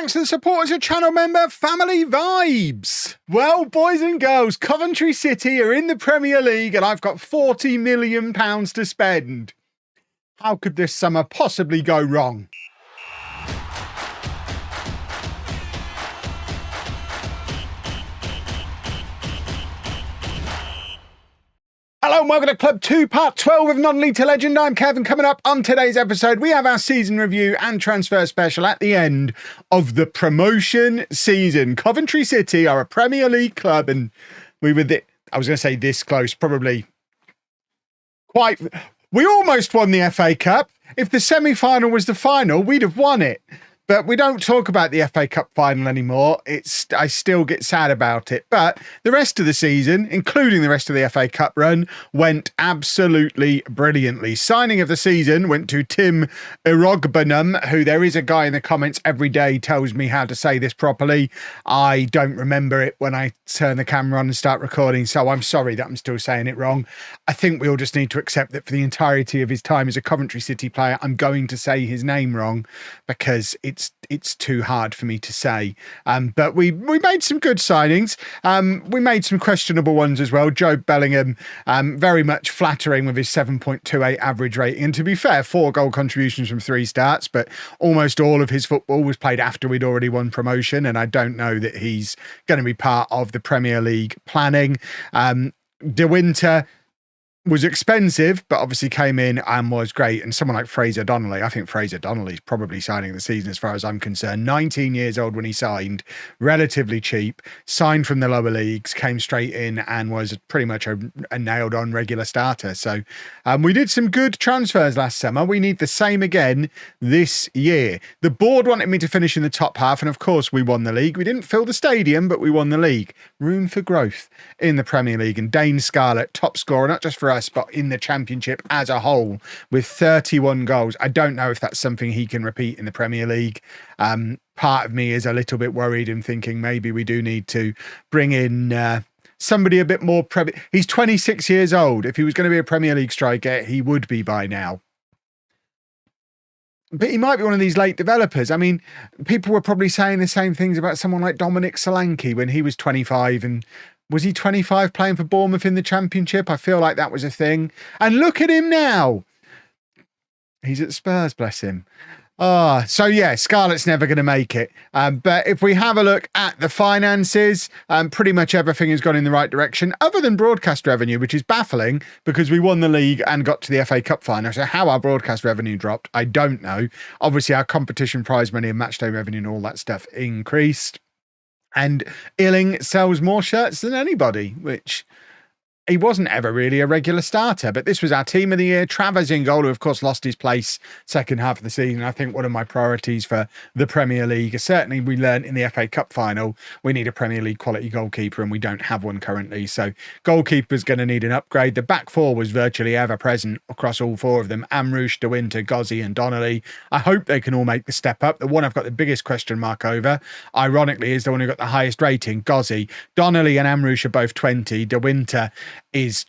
Thanks to the support as a channel member, Family Vibes. Well, boys and girls, Coventry City are in the Premier League and I've got £40 million to spend. How could this summer possibly go wrong? Hello and welcome to Club 2, Part 12 of Non-League to Legend. I'm Kevin. Coming up on today's episode, we have our season review and transfer special at the end of the promotion season. Coventry City are a Premier League club and we were, I was going to say this close, probably quite... We almost won the FA Cup. If the semi-final was the final, we'd have won it. But we don't talk about the FA Cup final anymore. I still get sad about it. But the rest of the season, including the rest of the FA Cup run, went absolutely brilliantly. Signing of the season went to Tim Irogbenum, who there is a guy in the comments every day tells me how to say this properly. I don't remember it when I turn the camera on and start recording, so I'm sorry that I'm still saying it wrong. I think we all just need to accept that for the entirety of his time as a Coventry City player, I'm going to say his name wrong because it's too hard for me to say. But we made some good signings. We made some questionable ones as well. Joe Bellingham, very much flattering with his 7.28 average rating. And to be fair, 4 goal contributions from 3 starts, but almost all of his football was played after we'd already won promotion. And I don't know that he's going to be part of the Premier League planning. De Winter was expensive, but obviously came in and was great. And someone like Fraser Donnelly, I think Fraser Donnelly's probably signing the season as far as I'm concerned. 19 years old when he signed, relatively cheap, signed from the lower leagues, came straight in and was pretty much a nailed on regular starter. So we did some good transfers last summer. We need the same again this year. The board wanted me to finish in the top half, and of course we won the league. We didn't fill the stadium, but we won the league. Room for growth in the Premier League. And Dane Scarlett, top scorer, not just for us, but in the championship as a whole with 31 goals. I don't know if that's something he can repeat in the Premier League. Part of me is a little bit worried and thinking maybe we do need to bring in somebody a bit more. He's 26 years old. If he was going to be a Premier League striker, he would be by now. But he might be one of these late developers. I mean, people were probably saying the same things about someone like Dominic Solanke when he was 25 and was he 25 playing for Bournemouth in the Championship? I feel like that was a thing. And look at him now. He's at Spurs, bless him. So yeah, Scarlett's never going to make it. But if we have a look at the finances, pretty much everything has gone in the right direction, other than broadcast revenue, which is baffling because we won the league and got to the FA Cup final. So how our broadcast revenue dropped, I don't know. Obviously, our competition prize money and matchday revenue and all that stuff increased. And Illing sells more shirts than anybody, which he wasn't ever really a regular starter. But this was our team of the year. Travers in goal, who of course lost his place second half of the season. I think one of my priorities for the Premier League is certainly we learned in the FA Cup final, we need a Premier League quality goalkeeper and we don't have one currently. So goalkeeper's going to need an upgrade. The back four was virtually ever present across all 4 of them. Amrouche, De Winter, Gozzi and Donnelly. I hope they can all make the step up. The one I've got the biggest question mark over, ironically, is the one who got the highest rating, Gozzi. Donnelly and Amrouche are both 20. De Winter is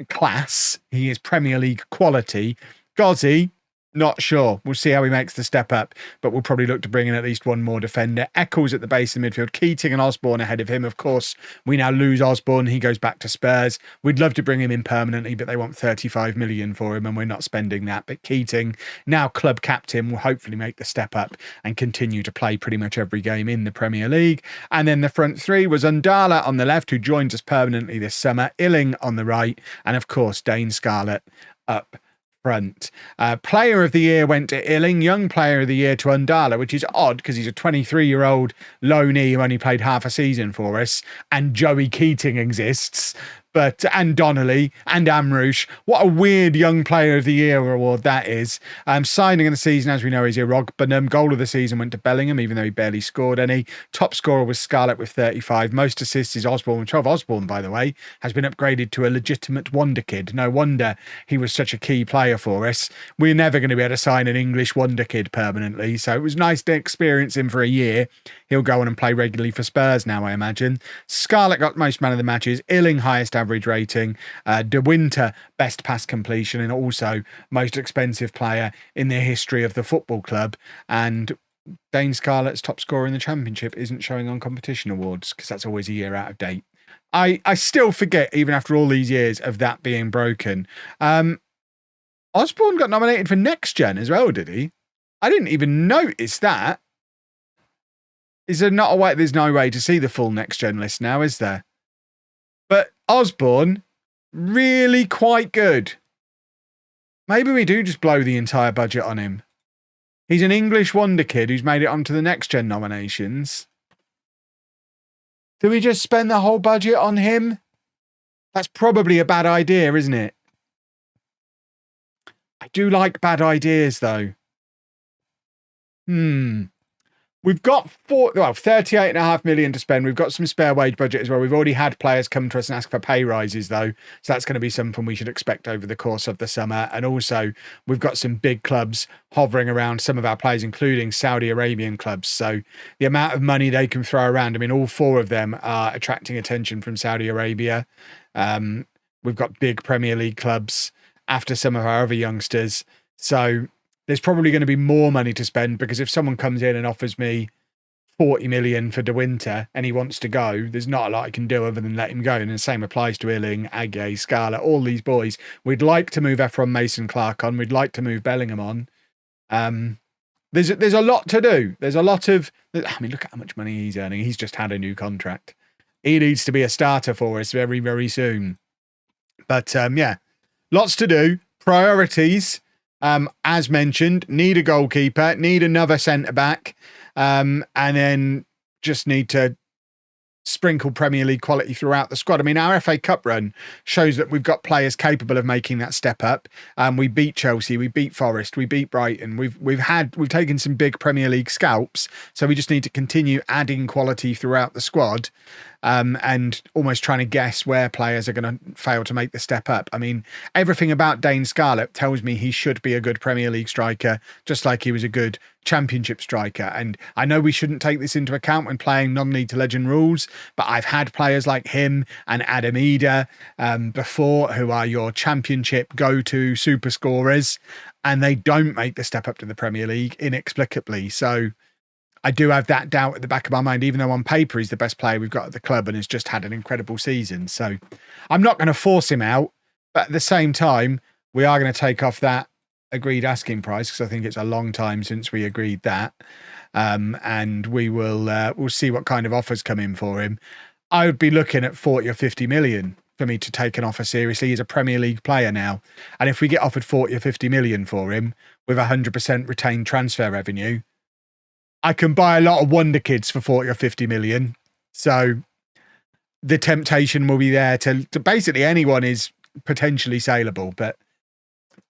class. He is Premier League quality. Gozzi, not sure. We'll see how he makes the step up, but we'll probably look to bring in at least one more defender. Eccles at the base of the midfield. Keating and Osborne ahead of him. Of course, we now lose Osborne. He goes back to Spurs. We'd love to bring him in permanently, but they want 35 million for him and we're not spending that. But Keating, now club captain, will hopefully make the step up and continue to play pretty much every game in the Premier League. And then the front 3 was Undala on the left, who joins us permanently this summer. Illing on the right. And of course, Dane Scarlett up front. Player of the year went to Illing, young player of the year to Undala, which is odd because he's a 23-year-old loanee who only played half a season for us, and Joey Keating exists. And Donnelly and Amrouche. What a weird young player of the year award that is. Signing of the season, as we know, is Irogbenum. Goal of the season went to Bellingham, even though he barely scored any. Top scorer was Scarlett with 35. Most assists is Osborne. 12. Osborne, by the way, has been upgraded to a legitimate wonder kid. No wonder he was such a key player for us. We're never going to be able to sign an English wonder kid permanently, so it was nice to experience him for a year. He'll go on and play regularly for Spurs now, I imagine. Scarlett got most man of the matches. Illing, highest average rating. De Winter, best pass completion and also most expensive player in the history of the football club. And Dane Scarlett's top scorer in the championship isn't showing on competition awards because that's always a year out of date. I still forget, even after all these years, of that being broken. Osborne got nominated for Next Gen as well, did he? I didn't even notice that. Is there not a way? There's no way to see the full Next Gen list now, is there? But Osborne, really quite good. Maybe we do just blow the entire budget on him. He's an English wonder kid who's made it onto the Next Gen nominations. Do we just spend the whole budget on him? That's probably a bad idea, isn't it? I do like bad ideas, though. We've got 38.5 million to spend. We've got some spare wage budget as well. We've already had players come to us and ask for pay rises, though. So that's going to be something we should expect over the course of the summer. And also, we've got some big clubs hovering around some of our players, including Saudi Arabian clubs. So the amount of money they can throw around, I mean, all four of them are attracting attention from Saudi Arabia. We've got big Premier League clubs after some of our other youngsters. So there's probably going to be more money to spend, because if someone comes in and offers me 40 million for De Winter and he wants to go, there's not a lot I can do other than let him go. And the same applies to Illing, Age, Scarlett, all these boys. We'd like to move Ephron Mason-Clark on. We'd like to move Bellingham on. There's a lot to do. There's a lot of... I mean, look at how much money he's earning. He's just had a new contract. He needs to be a starter for us very, very soon. But, yeah, lots to do. Priorities... as mentioned, need a goalkeeper, need another centre-back, and then just need to sprinkle Premier League quality throughout the squad. I mean, our FA Cup run shows that we've got players capable of making that step up. We beat Chelsea, we beat Forest, we beat Brighton. We've taken some big Premier League scalps, so we just need to continue adding quality throughout the squad. And almost trying to guess where players are going to fail to make the step up. I mean, everything about Dane Scarlett tells me he should be a good Premier League striker, just like he was a good Championship striker. And I know we shouldn't take this into account when playing non-league to legend rules, but I've had players like him and Adam Eder before, who are your Championship go-to super scorers, and they don't make the step up to the Premier League inexplicably. So I do have that doubt at the back of my mind, even though on paper he's the best player we've got at the club and has just had an incredible season. So I'm not going to force him out, but at the same time, we are going to take off that agreed asking price, because I think it's a long time since we agreed that. And we will we'll see what kind of offers come in for him. I would be looking at 40 or 50 million for me to take an offer seriously. He's a Premier League player now. And if we get offered 40 or 50 million for him with 100% retained transfer revenue, I can buy a lot of wonder kids for 40 or 50 million. So the temptation will be there to basically anyone is potentially saleable. But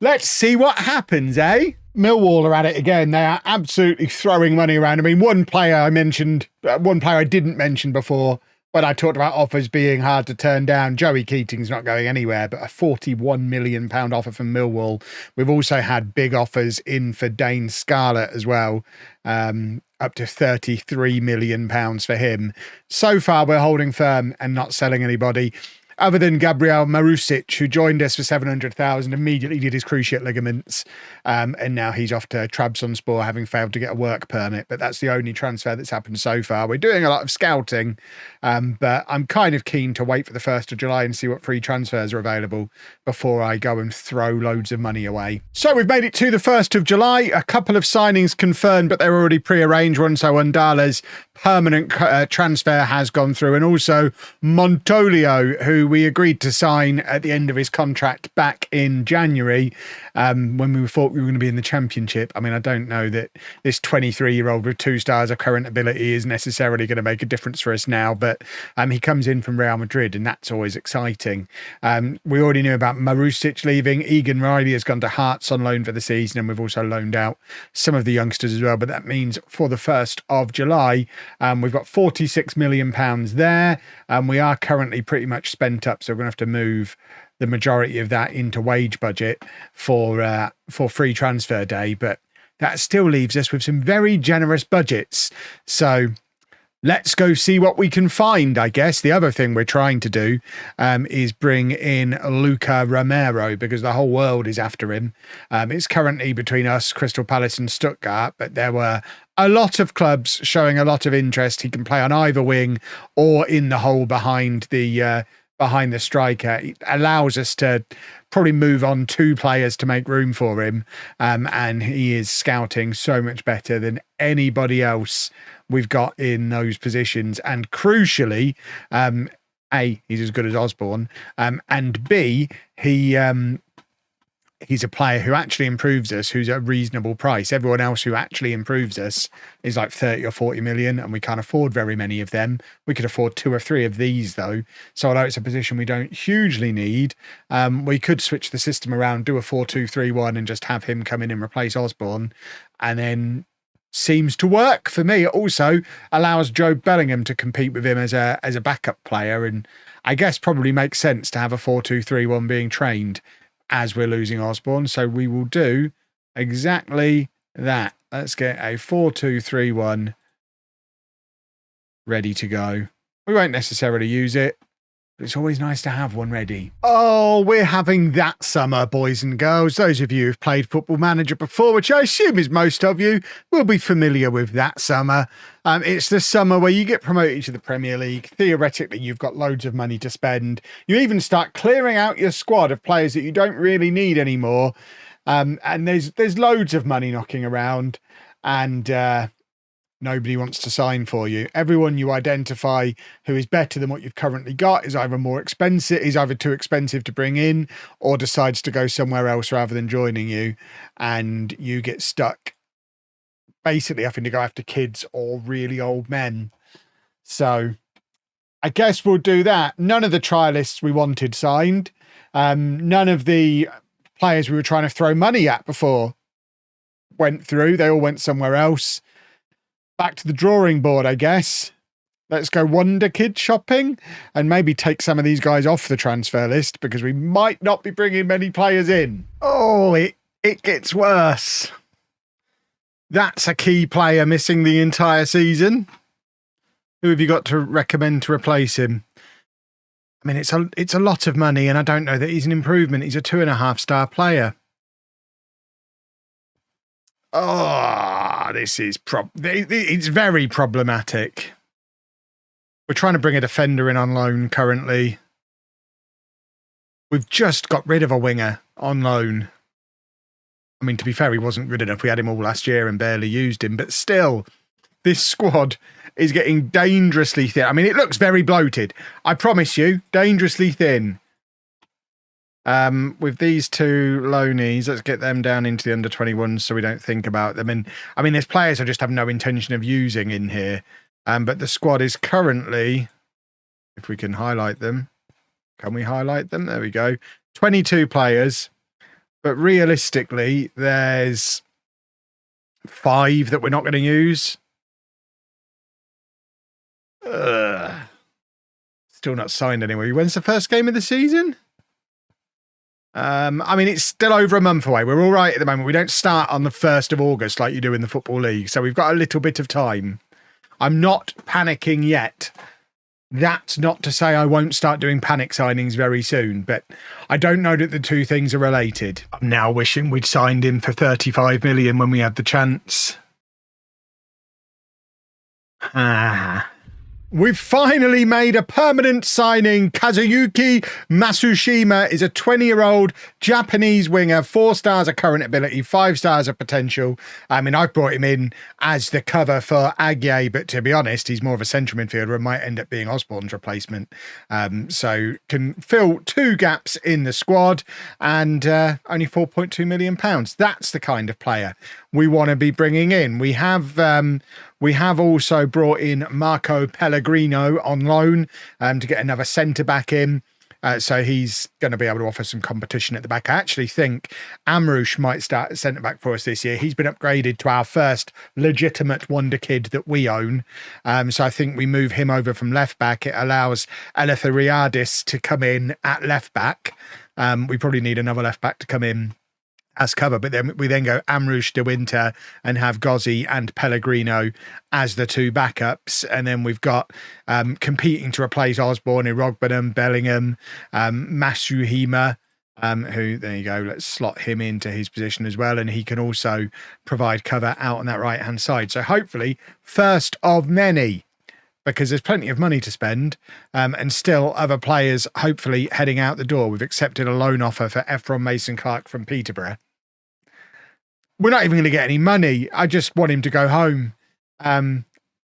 let's see what happens, eh? Millwall are at it again. They are absolutely throwing money around. I mean, one player I didn't mention before when I talked about offers being hard to turn down. Joey Keating's not going anywhere, but a £41 million offer from Millwall. We've also had big offers in for Dane Scarlett as well, up to £33 million for him. So far, we're holding firm and not selling anybody, other than Gabriel Marusic, who joined us for 700,000, immediately did his cruciate ligaments, and now he's off to Trabzonspor, having failed to get a work permit. But that's the only transfer that's happened so far. We're doing a lot of scouting, but I'm kind of keen to wait for the 1st of July and see what free transfers are available before I go and throw loads of money away. So we've made it to the 1st of July. A couple of signings confirmed, but they're already pre-arranged ones. So Undala's permanent transfer has gone through, and also Montolio, who we agreed to sign at the end of his contract back in January, when we thought we were going to be in the Championship. I mean, I don't know that this 23-year-old with 2 stars of current ability is necessarily going to make a difference for us now, but he comes in from Real Madrid, and that's always exciting. We already knew about Marusic leaving. Egan Riley has gone to Hearts on loan for the season, and we've also loaned out some of the youngsters as well. But that means for the 1st of July, we've got £46 million there, and we are currently pretty much spent up, so we're going to have to move the majority of that into wage budget for free transfer day. But that still leaves us with some very generous budgets. So let's go see what we can find, I guess. The other thing we're trying to do is bring in Luca Romero, because the whole world is after him. It's currently between us, Crystal Palace and Stuttgart, but there were a lot of clubs showing a lot of interest. He can play on either wing or in the hole behind the striker. It allows us to probably move on 2 players to make room for him. And he is scouting so much better than anybody else we've got in those positions. And crucially, A, he's as good as Osborne, and B, he's a player who actually improves us, who's at a reasonable price. Everyone else who actually improves us is like 30 or 40 million, and we can't afford very many of them. We could afford 2 or 3 of these, though. So although it's a position we don't hugely need, we could switch the system around, do a 4-2-3-1, and just have him come in and replace Osborne, and then seems to work for me. It also allows Joe Bellingham to compete with him as a backup player, and I guess probably makes sense to have a 4-2-3-1 being trained as we're losing Osborne. So we will do exactly that. Let's get a 4-2-3-1 ready to go. We won't necessarily use it, but it's always nice to have one ready. Oh, we're having that summer, boys and girls. Those of you who've played Football Manager before, which I assume is most of you, will be familiar with that summer. It's the summer where you get promoted to the Premier League. Theoretically, you've got loads of money to spend. You even start clearing out your squad of players that you don't really need anymore. And there's loads of money knocking around, and nobody wants to sign for you. Everyone you identify who is better than what you've currently got is either more expensive, is either too expensive to bring in, or decides to go somewhere else rather than joining you, and you get stuck basically having to go after kids or really old men. So I guess we'll do that. None of the trialists we wanted signed. None of the players we were trying to throw money at before went through. They all went somewhere else. Back to the drawing board, I guess. Let's go Wonder Kid shopping and maybe take some of these guys off the transfer list, because we might not be bringing many players in. Oh, it gets worse. That's a key player missing the entire season. Who have you got to recommend to replace him? I mean, it's a lot of money, and I don't know that he's an improvement. He's a 2.5-star player. Oh, this is it's very problematic. We're trying to bring a defender in on loan currently. We've just got rid of a winger on loan. I mean, to be fair, he wasn't good enough. We had him all last year and barely used him. But still, this squad is getting dangerously thin. I mean, it looks very bloated. I promise you, dangerously thin. With these 2 loanies, let's get them down into the under-21s so we don't think about them. And I mean, there's players I just have no intention of using in here. But the squad is currently, if we can highlight them. Can we highlight them? There we go. 22 players. But realistically, there's 5 that we're not going to use. Still not signed anyway. When's the first game of the season? I mean, it's still over a month away. We're all right at the moment. We don't start on the 1st of August like you do in the Football League. So we've got a little bit of time. I'm not panicking yet. That's not to say I won't start doing panic signings very soon, but I don't know that the 2 things are related. I'm now wishing we'd signed him for 35 million when we had the chance. We've finally made a permanent signing. Kazuyuki Matsushima is a 20-year-old Japanese winger, 4 stars of current ability, 5 stars of potential. I mean, I've brought him in as the cover for Aguiar, but to be honest, he's more of a central midfielder and might end up being Osborne's replacement. So can fill 2 gaps in the squad, and only £4.2 million. That's the kind of player we want to be bringing in. We have also brought in Marco Pellegrino on loan to get another centre-back in. So he's going to be able to offer some competition at the back. I actually think Amrouche might start at centre-back for us this year. He's been upgraded to our first legitimate wonder kid that we own. So I think we move him over from left-back. It allows Eleftheriadis to come in at left-back. We probably need another left-back to come in as cover, but then we go Amrouche, De Winter, and have Gozzi and Pellegrino as the 2 backups, and then we've got competing to replace Osborne, Irogbenham, Bellingham, Masuhima, who, there you go, let's slot him into his position as well. And he can also provide cover out on that right-hand side. So hopefully, first of many, because there's plenty of money to spend, and still other players hopefully heading out the door. We've accepted a loan offer for Ephron Mason-Clark from Peterborough. We're not even going to get any money. I just want him to go home.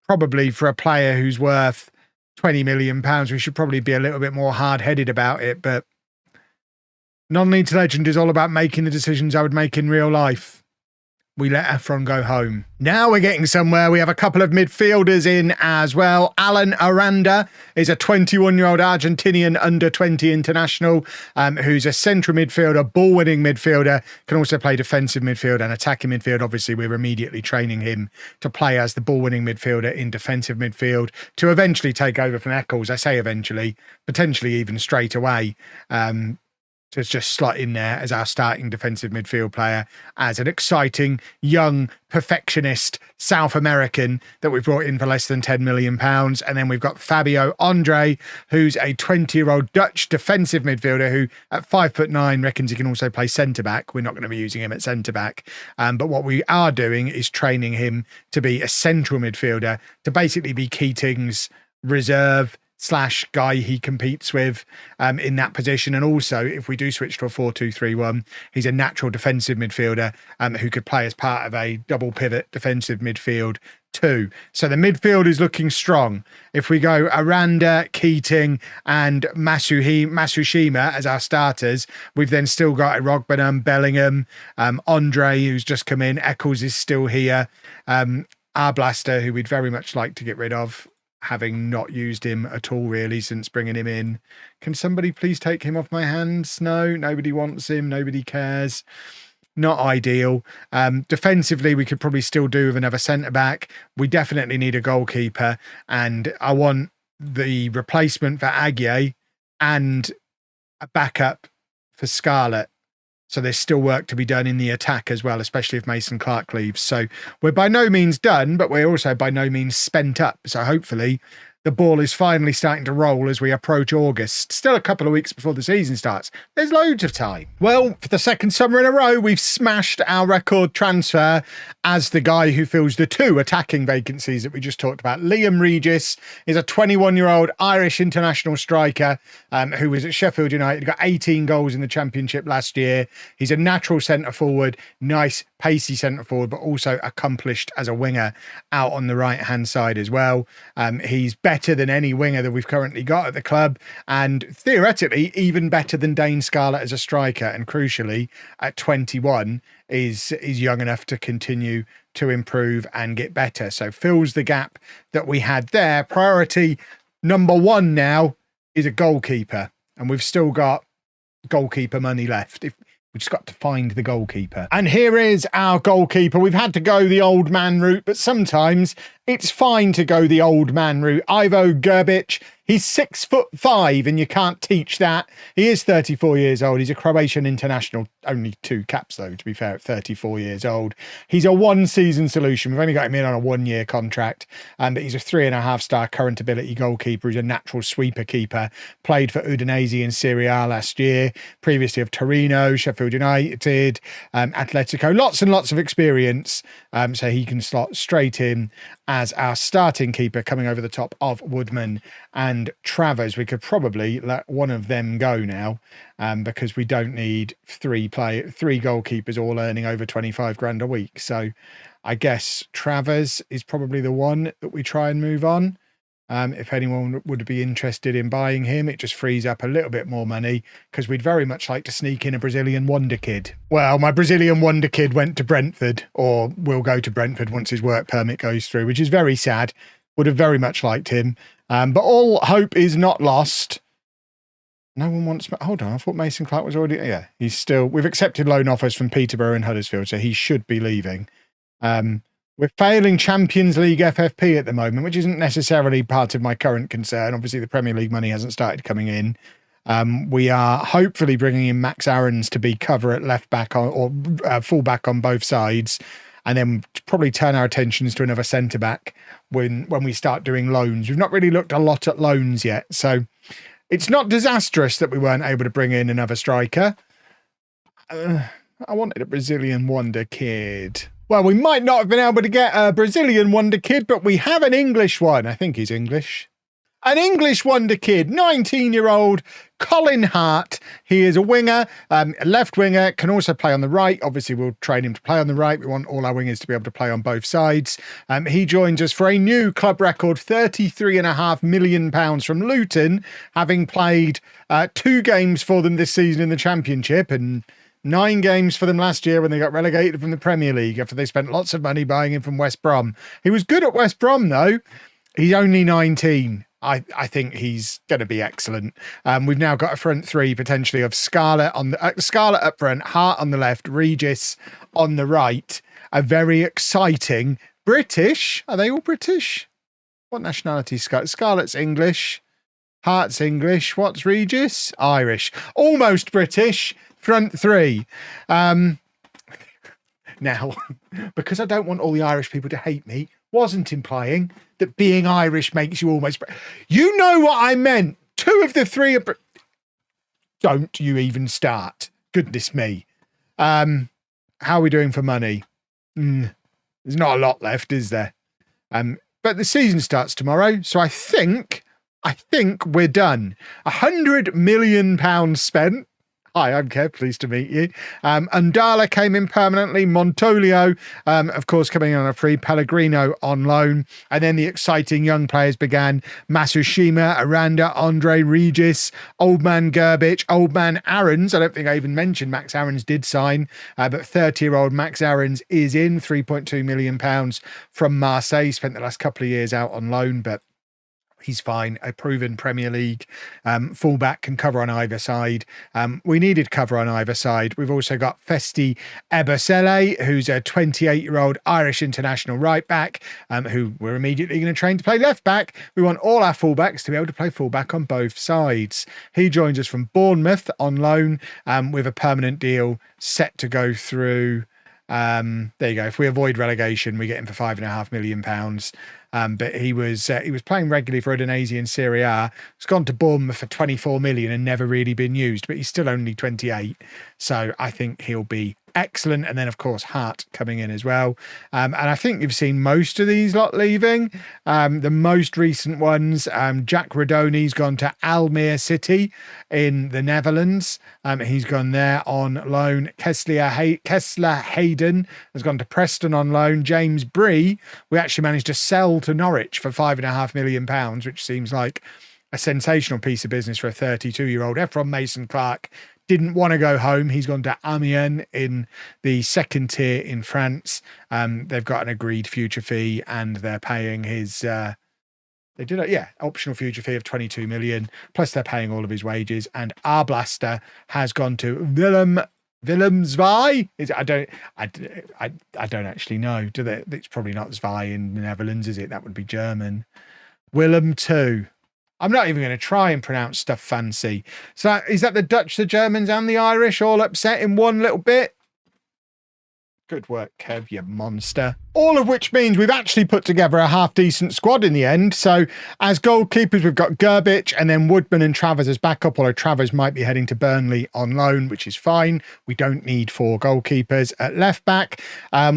Probably for a player who's worth £20 million, we should probably be a little bit more hard-headed about it. But non-league legend is all about making the decisions I would make in real life. We let Ephron go home. Now we're getting somewhere. We have a couple of midfielders in as well. Alan Aranda is a 21-year-old Argentinian under-20 international who's a central midfielder, ball-winning midfielder, can also play defensive midfield and attacking midfield. Obviously, we're immediately training him to play as the ball-winning midfielder in defensive midfield to eventually take over from Eccles. I say eventually, potentially even straight away. To just slot in there as our starting defensive midfield player, as an exciting, young, perfectionist South American that we brought in for less than £10 million. And then we've got Fabio Andre, who's a 20-year-old Dutch defensive midfielder who at 5'9" reckons he can also play centre-back. We're not going to be using him at centre-back. But what we are doing is training him to be a central midfielder, to basically be Keating's reserve / guy he competes with in that position. And also, if we do switch to a 4-2-3-1, he's a natural defensive midfielder who could play as part of a double pivot defensive midfield too. So the midfield is looking strong. If we go Aranda, Keating and Masushima as our starters, we've then still got Rogbenham, Bellingham, Andre, who's just come in, Eccles is still here, Arblaster, who we'd very much like to get rid of, having not used him at all really since bringing him in. Can somebody please take him off my hands? No, nobody wants him. Nobody cares. Not ideal. Defensively, we could probably still do with another centre-back. We definitely need a goalkeeper. And I want the replacement for Aguier and a backup for Scarlett. So there's still work to be done in the attack as well, especially if Mason Clark leaves. So we're by no means done, but we're also by no means spent up. So hopefully the ball is finally starting to roll as we approach August. Still a couple of weeks before the season starts. There's loads of time. Well, for the second summer in a row, we've smashed our record transfer as the guy who fills the 2 attacking vacancies that we just talked about. Liam Regis is a 21-year-old Irish international striker who was at Sheffield United, got 18 goals in the Championship last year. He's a natural centre-forward, nice, pacey centre-forward, but also accomplished as a winger out on the right-hand side as well. He's better than any winger that we've currently got at the club, and theoretically even better than Dane Scarlett as a striker, and crucially at 21 is young enough to continue to improve and get better. So fills the gap that we had there. Priority number 1 now is a goalkeeper, and we've still got goalkeeper money left. We just got to find the goalkeeper. And here is our goalkeeper. We've had to go the old man route, but sometimes it's fine to go the old man route. Ivo Gerbic, he's 6'5", and you can't teach that. He is 34 years old. He's a Croatian international. Only 2 caps, though, to be fair, at 34 years old. He's a 1-season solution. We've only got him in on a 1-year contract, but he's a 3.5-star current ability goalkeeper. He's a natural sweeper keeper. Played for Udinese in Serie A last year. Previously of Torino, Sheffield United, Atletico. Lots and lots of experience, so he can slot straight in as our starting keeper, coming over the top of Woodman and Travers. We could probably let one of them go now, because we don't need 3 goalkeepers all earning over 25 grand a week. So I guess Travers is probably the one that we try and move on. If anyone would be interested in buying him, it just frees up a little bit more money, because we'd very much like to sneak in a Brazilian wonder kid. Well, my Brazilian wonder kid went to Brentford, or will go to Brentford once his work permit goes through, which is very sad. Would have very much liked him. But all hope is not lost. No one wants... Hold on, I thought Mason Clark was already... Yeah, he's still... We've accepted loan offers from Peterborough and Huddersfield, so he should be leaving. We're failing Champions League FFP at the moment, which isn't necessarily part of my current concern. Obviously, the Premier League money hasn't started coming in. We are hopefully bringing in Max Aarons to be cover at left back or full back on both sides, and then probably turn our attentions to another centre back when we start doing loans. We've not really looked a lot at loans yet, so it's not disastrous that we weren't able to bring in another striker. I wanted a Brazilian wonder kid. Well, we might not have been able to get a Brazilian wonder kid, but we have an English one. I think he's English. An English wonder kid, 19-year-old Colin Hart. He is a winger, a left winger, can also play on the right. Obviously, we'll train him to play on the right. We want all our wingers to be able to play on both sides. He joins us for a new club record, £33.5 million from Luton, having played 2 games for them this season in the Championship and 9 games for them last year when they got relegated from the Premier League after they spent lots of money buying him from West Brom. He was good at West Brom, though. He's only 19. I think he's going to be excellent. We've now got a front three potentially of Scarlett Scarlett up front, Hart on the left, Regis on the right. A very exciting British. Are they all British? What nationality is Scarlett? Scarlett's English. Hart's English. What's Regis? Irish. Almost British. Front three. Now, because I don't want all the Irish people to hate me, wasn't implying that being Irish makes you almost... You know what I meant. 2 of the 3 are... Don't you even start. Goodness me. How are we doing for money? There's not a lot left, is there? But the season starts tomorrow, so I think we're done. £100 million spent. Hi, I'm Kev. Pleased to meet you. Undala came in permanently. Montolio, of course, coming on a free. Pellegrino on loan. And then the exciting young players began. Masushima, Aranda, Andre, Regis, Old Man Gerbic, Old Man Aarons. I don't think I even mentioned Max Aarons did sign, but 30-year-old Max Aarons is in. £3.2 million from Marseille. Spent the last couple of years out on loan, but he's fine. A proven Premier League fullback, can cover on either side. We needed cover on either side. We've also got Festi Ebosele, who's a 28-year-old Irish international right back, who we're immediately going to train to play left back. We want all our fullbacks to be able to play fullback on both sides. He joins us from Bournemouth on loan with a permanent deal set to go through. There you go. If we avoid relegation, we get him for £5.5 million. But he was playing regularly for Udinese in Serie A. He's gone to Bournemouth for 24 million and never really been used, but he's still only 28. So I think he'll be excellent. And then, of course, Hart coming in as well. And I think you've seen most of these lot leaving. The most recent ones, Jack Radoni's gone to Almere City in the Netherlands. He's gone there on loan. Kessler Hayden has gone to Preston on loan. James Bree, we actually managed to sell to Norwich for £5.5 million, which seems like a sensational piece of business for a 32-year-old. Ephron Mason-Clark didn't want to go home. He's gone to Amiens in the 2nd tier in France. They've got an agreed future fee and they're paying his... optional future fee of 22 million. Plus they're paying all of his wages. And Arblaster has gone to Willemsvaai. I don't actually know. Do they? It's probably not Zwaai in the Netherlands, is it? That would be German. Willem 2. I'm not even going to try and pronounce stuff fancy. So is that the Dutch, the Germans, and the Irish all upset in one little bit? Good work, Kev, you monster. All of which means we've actually put together a half-decent squad in the end. So as goalkeepers, we've got Gerbic and then Woodman and Travers as backup, although Travers might be heading to Burnley on loan, which is fine. We don't need 4 goalkeepers. At left back,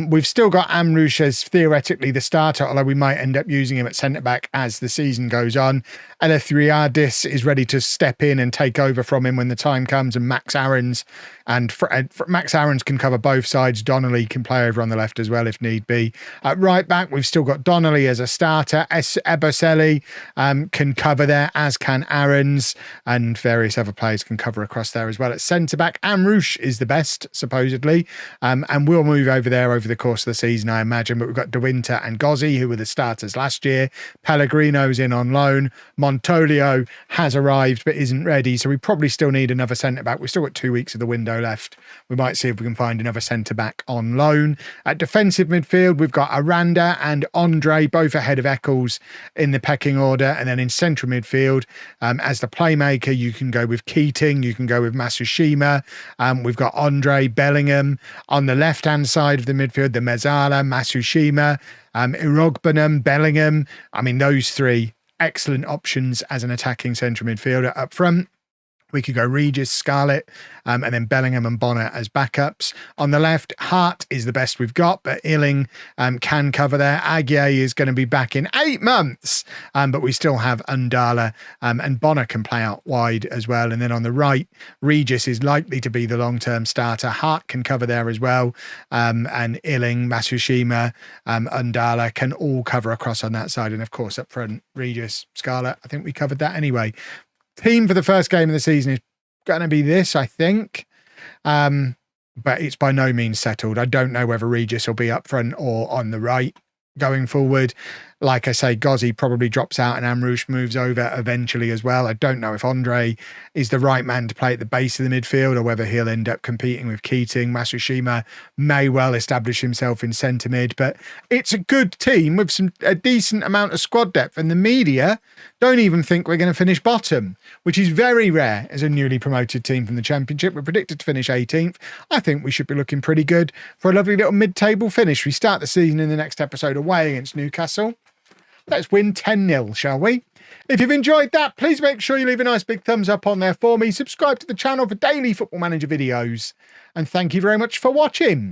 we've still got Amrouche as theoretically the starter, although we might end up using him at centre-back as the season goes on. Eleftheriadis is ready to step in and take over from him when the time comes, and Max Aarons can cover both sides. Donnelly can play over on the left as well if need be. At right back, we've still got Donnelly as a starter. Ebosele can cover there, as can Aarons, and various other players can cover across there as well. At centre back, Amrouche is the best, supposedly, and we'll move over there over the course of the season, I imagine. But we've got De Winter and Gozzi, who were the starters last year. Pellegrino's in on loan. Montolio has arrived but isn't ready, so we probably still need another centre back. We've still got 2 weeks of the window left. We might see if we can find another centre back on loan. At defensive midfield, we've got Aranda and Andre, both ahead of Eccles in the pecking order. And then in central midfield, as the playmaker, you can go with Keating, you can go with Masushima. We've got Andre, Bellingham. On the left-hand side of the midfield, the Mezzala, Masushima, Irogbenham, Bellingham. I mean, those 3 excellent options as an attacking central midfielder. Up front, We could go Regis, Scarlett, and then Bellingham and Bonner as backups. On the left, Hart is the best we've got, but Illing can cover there. Aguiar is going to be back in 8 months, but we still have Undala, and Bonner can play out wide as well. And then on the right, Regis is likely to be the long-term starter. Hart can cover there as well, and Illing, Matsushima, Undala can all cover across on that side. And of course, up front, Regis, Scarlett, I think we covered that anyway. Team for the first game of the season is going to be this, I think. But it's by no means settled. I don't know whether Regis will be up front or on the right going forward. Like I say, Gozzi probably drops out and Amrouche moves over eventually as well. I don't know if Andre is the right man to play at the base of the midfield or whether he'll end up competing with Keating. Matsushima may well establish himself in centre mid, but it's a good team with a decent amount of squad depth, and the media don't even think we're going to finish bottom, which is very rare as a newly promoted team from the Championship. We're predicted to finish 18th. I think we should be looking pretty good for a lovely little mid-table finish. We start the season in the next episode away against Newcastle. Let's win 10-0, shall we? If you've enjoyed that, please make sure you leave a nice big thumbs up on there for me. Subscribe to the channel for daily Football Manager videos. And thank you very much for watching.